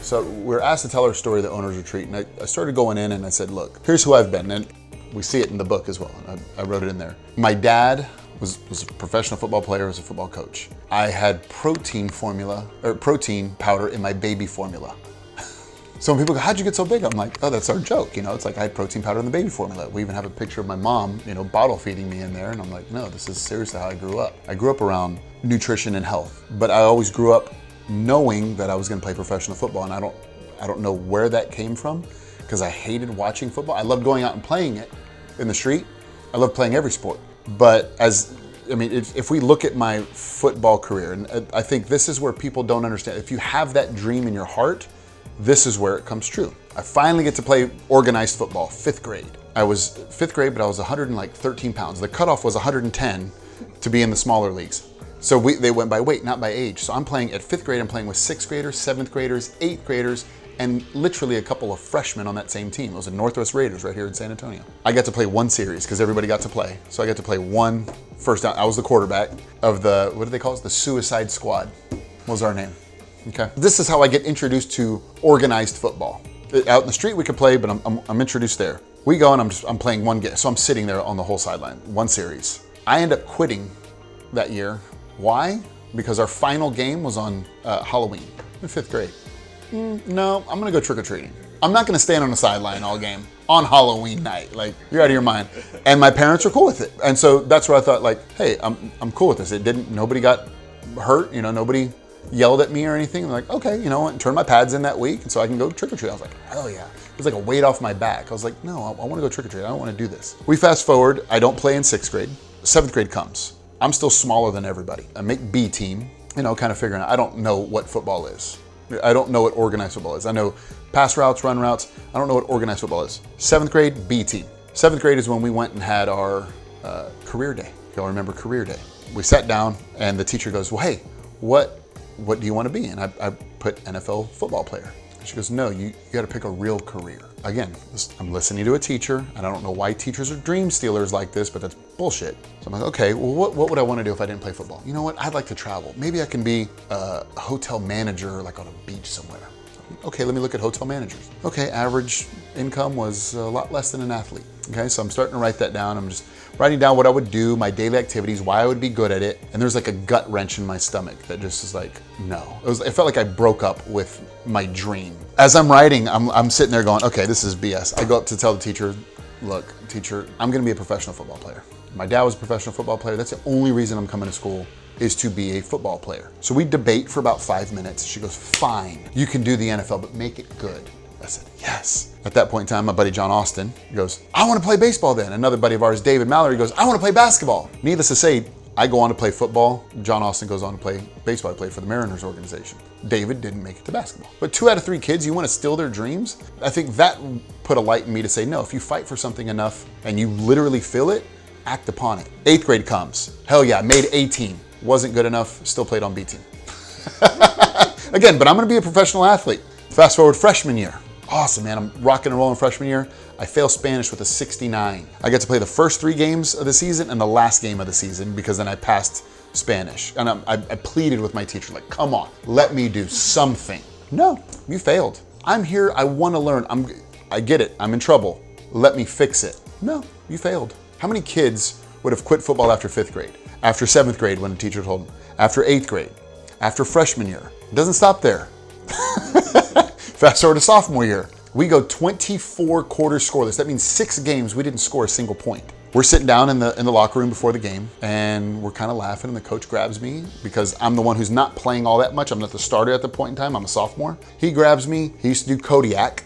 So we're asked to tell our story at the owner's retreat, and I started going in and I said, look, here's who I've been. And we see it in the book as well. I wrote it in there. My dad was a professional football player, was a football coach. I had protein powder in my baby formula. So when people go, how'd you get so big? I'm like, oh, that's our joke. It's like I had protein powder in the baby formula. We even have a picture of my mom, bottle feeding me in there. And I'm like, no, this is seriously how I grew up. I grew up around nutrition and health, but I always grew up knowing that I was going to play professional football. And I don't know where that came from, because I hated watching football. I loved going out and playing it in the street. I love playing every sport. But if we look at my football career, and I think this is where people don't understand. If you have that dream in your heart, this is where it comes true. I finally get to play organized football, 5th grade. I was 5th grade, but I was 113 pounds. The cutoff was 110 to be in the smaller leagues. So they went by weight, not by age. So I'm playing at 5th grade, I'm playing with 6th graders, 7th graders, 8th graders, and literally a couple of freshmen on that same team. It was the Northwest Raiders right here in San Antonio. I got to play one series because everybody got to play. So I got to play one first down. I was the quarterback of the, what do they call it? The Suicide Squad was our name. Okay. This is how I get introduced to organized football. Out in the street we could play, but I'm introduced there. We go and I'm playing one game. So I'm sitting there on the whole sideline, one series. I end up quitting that year. Why? Because our final game was on Halloween in 5th grade. No, I'm gonna go trick-or-treating. I'm not gonna stand on the sideline all game on Halloween night. Like, you're out of your mind. And my parents were cool with it. And so that's where I thought, like, hey, I'm cool with this. Nobody got hurt, nobody yelled at me or anything. I'm like, okay, and turn my pads in that week, and so I can go trick-or-treat. I was like, hell yeah. It was like a weight off my back. I was like, no, I wanna go trick-or-treat. I don't wanna do this. We fast forward, I don't play in 6th grade. 7th grade comes. I'm still smaller than everybody. I make B team, kind of figuring out, I don't know what football is. I don't know what organized football is. I know pass routes, run routes. I don't know what organized football is. 7th grade, B team. 7th grade is when we went and had our career day. Y'all remember career day? We sat down and the teacher goes, well, hey, what do you want to be? And I put NFL football player. And she goes, no, you got to pick a real career. Again, I'm listening to a teacher, and I don't know why teachers are dream stealers like this, but that's bullshit. So I'm like, okay, well, what would I want to do if I didn't play football? You know what? I'd like to travel. Maybe I can be a hotel manager, like on a beach somewhere. Okay, let me look at hotel managers. Okay, average income was a lot less than an athlete. Okay, so I'm starting to write that down. I'm just writing down what I would do, my daily activities, why I would be good at it. And there's like a gut wrench in my stomach that just is like, no. It felt like I broke up with my dream. As I'm writing, I'm sitting there going, okay, this is BS. I go up to tell the teacher, look, teacher, I'm gonna be a professional football player. My dad was a professional football player. That's the only reason I'm coming to school, is to be a football player. So we debate for about 5 minutes. She goes, fine, you can do the NFL, but make it good. I said, yes. At that point in time, my buddy John Austin goes, I want to play baseball then. Another buddy of ours, David Mallory, goes, I want to play basketball. Needless to say, I go on to play football. John Austin goes on to play baseball. I play for the Mariners organization. David didn't make it to basketball. But 2 out of 3 kids, you want to steal their dreams? I think that put a light in me to say, no, if you fight for something enough and you literally feel it, act upon it. 8th grade comes. Hell yeah, made 18. Wasn't good enough, still played on B team. Again, but I'm gonna be a professional athlete. Fast forward freshman year. Awesome, man, I'm rocking and rolling freshman year. I fail Spanish with a 69. I get to play the first 3 games of the season and the last game of the season, because then I passed Spanish. And I pleaded with my teacher, like, come on, let me do something. No, you failed. I'm here, I wanna learn. I get it, I'm in trouble. Let me fix it. No, you failed. How many kids would have quit football after 5th grade? After 7th grade when the teacher told them? After 8th grade? After freshman year? It doesn't stop there. Fast forward to sophomore year. We go 24 quarters scoreless. That means 6 games we didn't score a single point. We're sitting down in the locker room before the game, and we're kind of laughing, and the coach grabs me because I'm the one who's not playing all that much. I'm not the starter at the point in time. I'm a sophomore. He grabs me. He used to do Kodiak,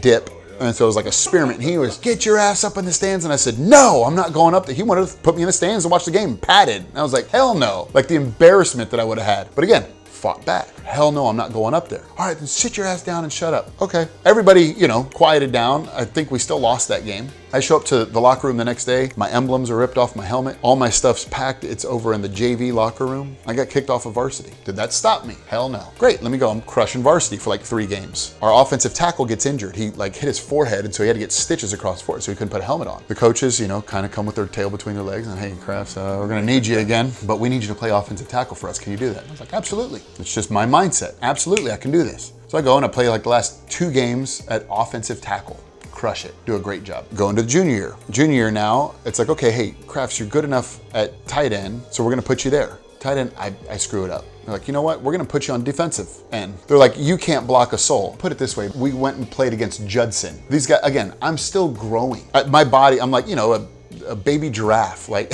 dip. And so it was like a spearmint. He was, get your ass up in the stands. And I said, no, I'm not going up there. He wanted to put me in the stands and watch the game, patted. And I was like, hell no. Like the embarrassment that I would have had. But again, fought back. Hell no, I'm not going up there. All right, then sit your ass down and shut up. Okay. Everybody, quieted down. I think we still lost that game. I show up to the locker room the next day. My emblems are ripped off my helmet. All my stuff's packed. It's over in the JV locker room. I got kicked off of varsity. Did that stop me? Hell no. Great, let me go. I'm crushing varsity for like 3 games. Our offensive tackle gets injured. He hit his forehead, and so he had to get stitches across his forehead, so he couldn't put a helmet on. The coaches, kind of come with their tail between their legs and, hey, Crafts, we're gonna need you again, but we need you to play offensive tackle for us. Can you do that? I was like, absolutely. It's just my mindset. Absolutely, I can do this. So I go and I play like the last 2 games at offensive tackle. Crush it, do a great job. Go into the junior year. Junior year now, it's like, okay, hey, Crafts, you're good enough at tight end, so we're gonna put you there. Tight end, I screw it up. They're like, you know what? We're gonna put you on defensive end. They're like, you can't block a soul. Put it this way, we went and played against Judson. These guys, again, I'm still growing. My body, I'm like, a baby giraffe. Like,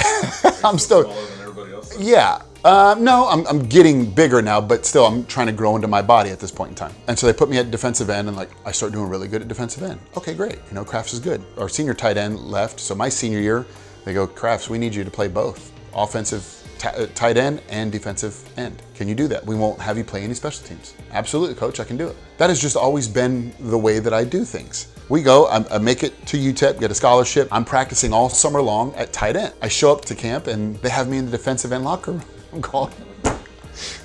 I'm still, smaller than everybody else. yeah. No, I'm getting bigger now, but still I'm trying to grow into my body at this point in time. And so they put me at defensive end and like, I start doing really good at defensive end. Okay, great. Crafts is good. Our senior tight end left. So my senior year, they go, Crafts, we need you to play both offensive tight end and defensive end. Can you do that? We won't have you play any special teams. Absolutely, coach, I can do it. That has just always been the way that I do things. We go, I make it to UTEP, get a scholarship. I'm practicing all summer long at tight end. I show up to camp and they have me in the defensive end locker room. I'm going,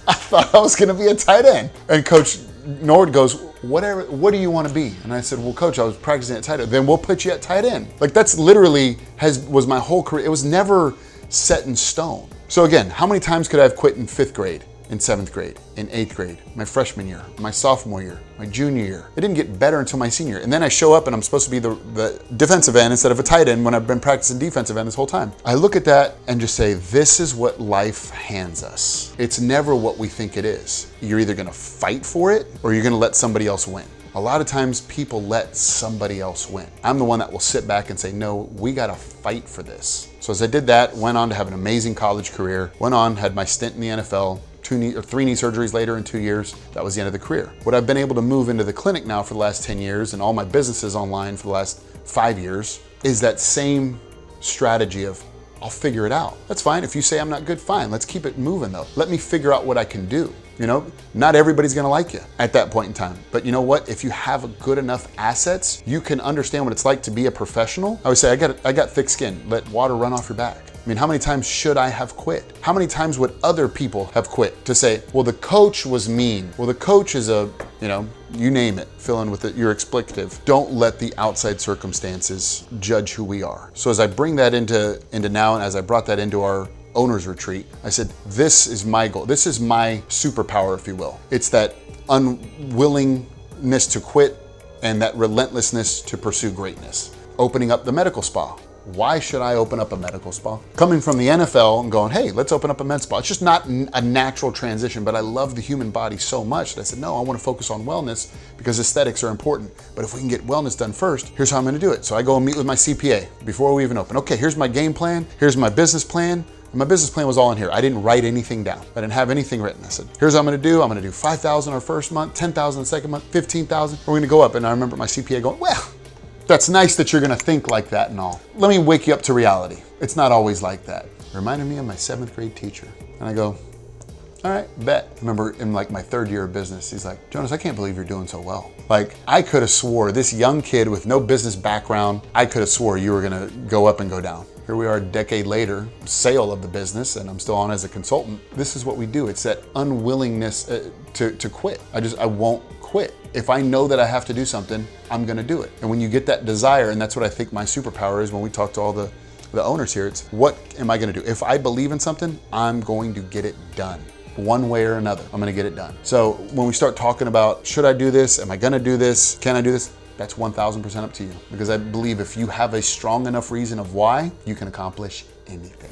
I thought I was gonna be a tight end. And Coach Nord goes, what do you want to be? And I said, well, Coach, I was practicing at tight end. Then we'll put you at tight end. Like that's literally was my whole career. It was never set in stone. So again, how many times could I have quit in 5th grade, in 7th grade, in 8th grade, my freshman year, my sophomore year, my junior year? It didn't get better until my senior. And then I show up and I'm supposed to be the defensive end instead of a tight end when I've been practicing defensive end this whole time. I look at that and just say, this is what life hands us. It's never what we think it is. You're either gonna fight for it or you're gonna let somebody else win. A lot of times people let somebody else win. I'm the one that will sit back and say, no, we gotta fight for this. So as I did that, went on to have an amazing college career, went on, had my stint in the NFL, 3 knee surgeries later in 2 years. That was the end of the career. What I've been able to move into the clinic now for the last 10 years and all my businesses online for the last 5 years is that same strategy of, I'll figure it out. That's fine. If you say I'm not good, fine. Let's keep it moving though. Let me figure out what I can do. Not everybody's gonna like you at that point in time. But you know what? If you have good enough assets, you can understand what it's like to be a professional. I would say, I got thick skin. Let water run off your back. I mean, how many times should I have quit? How many times would other people have quit to say, well, the coach was mean. Well, the coach is you name it, fill in with it, your expletive. Don't let the outside circumstances judge who we are. So as I bring that into now, and as I brought that into our owner's retreat, I said, this is my goal. This is my superpower, if you will. It's that unwillingness to quit and that relentlessness to pursue greatness. Opening up the medical spa. Why should I open up a medical spa? Coming from the NFL and going, hey, let's open up a med spa. It's just not a natural transition, but I love the human body so much that I said, no, I want to focus on wellness because aesthetics are important. But if we can get wellness done first, here's how I'm going to do it. So I go and meet with my CPA before we even open. Okay, here's my game plan. Here's my business plan. And my business plan was all in here. I didn't write anything down. I didn't have anything written. I said, here's what I'm gonna do. I'm gonna do 5,000 our first month, 10,000 the second month, 15,000. We're gonna go up. And I remember my CPA going, well, that's nice that you're gonna think like that and all. Let me wake you up to reality. It's not always like that. It reminded me of my 7th grade teacher. And I go, all right, bet. I remember in like my 3rd year of business, he's like, Jonas, I can't believe you're doing so well. Like, I could have swore this young kid with no business background, I could have swore you were gonna go up and go down. Here we are a decade later, sale of the business, and I'm still on as a consultant. This is what we do. It's that unwillingness to quit. I won't quit. If I know that I have to do something, I'm gonna do it. And when you get that desire, and that's what I think my superpower is when we talk to all the owners here, it's what am I gonna do? If I believe in something, I'm going to get it done. One way or another, I'm gonna get it done. So when we start talking about, should I do this? Am I gonna do this? Can I do this? That's 1,000% up to you. Because I believe if you have a strong enough reason of why, you can accomplish anything.